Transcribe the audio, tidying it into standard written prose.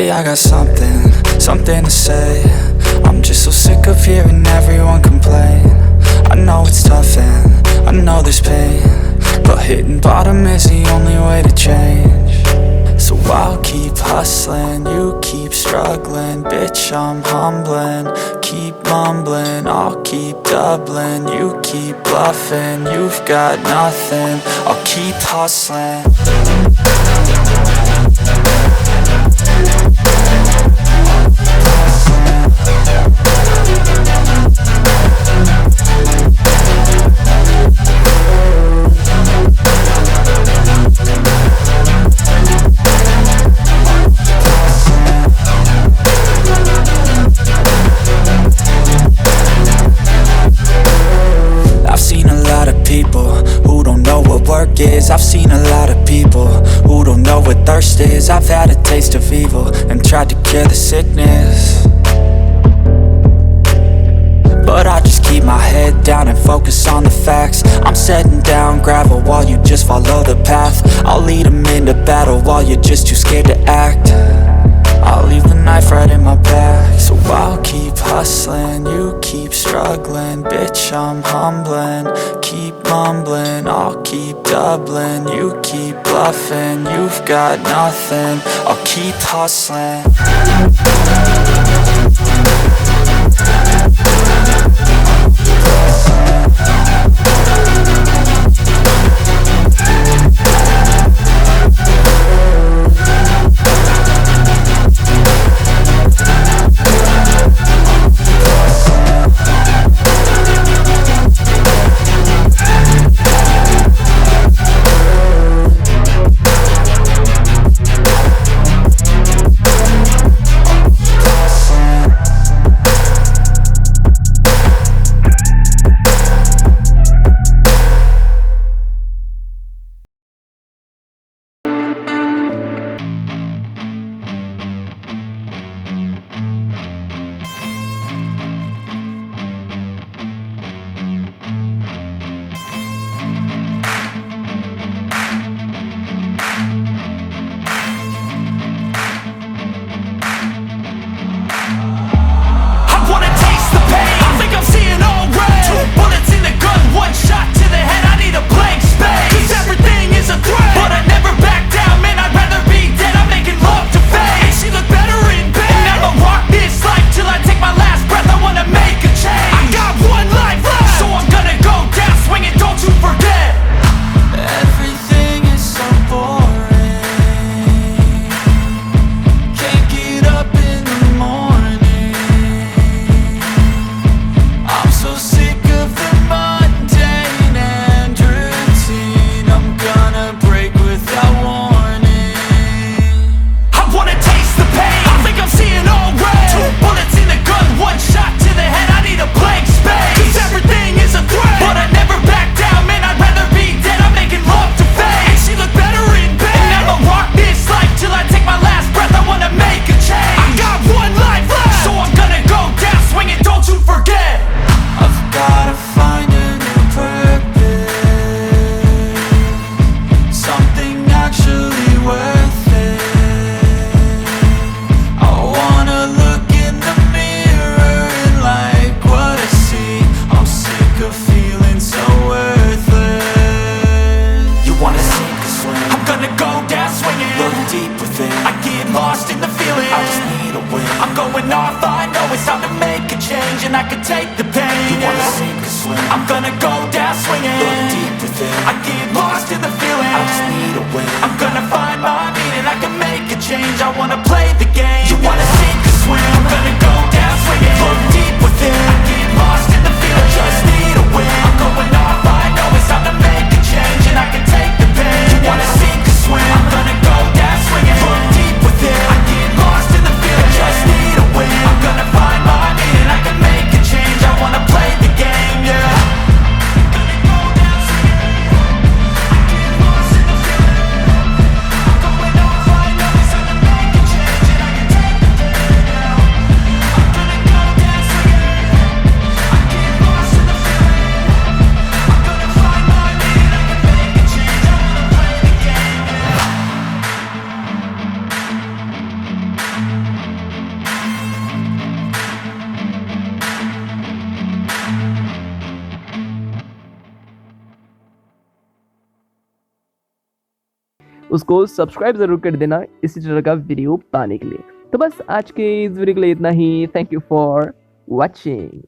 Lately I got something to say. I'm just so sick of hearing everyone complain. I know it's tough and I know there's pain, but hitting bottom is the only way to change. So I'll keep hustling, you keep struggling. Bitch, I'm humbling, keep mumbling. I'll keep doubling, you keep bluffing. You've got nothing, I'll keep hustling. I've seen a lot of people who don't know what work is. I've seen a lot of people who don't know what thirst is. I've had a taste of evil and tried to cure the sickness, but I just keep my head down and focus on the facts. I'm setting down gravel while you just follow the path. I'll lead them into battle while you're just too scared to act. I'll leave the knife right in my back. So I'll keep hustling, you keep struggling. Bitch, I'm humbling, keep mumbling. I'll keep doubling, you keep bluffing. You've got nothing, I'll keep hustling. उसको subscribe ज़रूर कर देना इसी तरह का video पाने के लिए। तो बस आज के इस वीडियो के लिए इतना ही। Thank you for watching.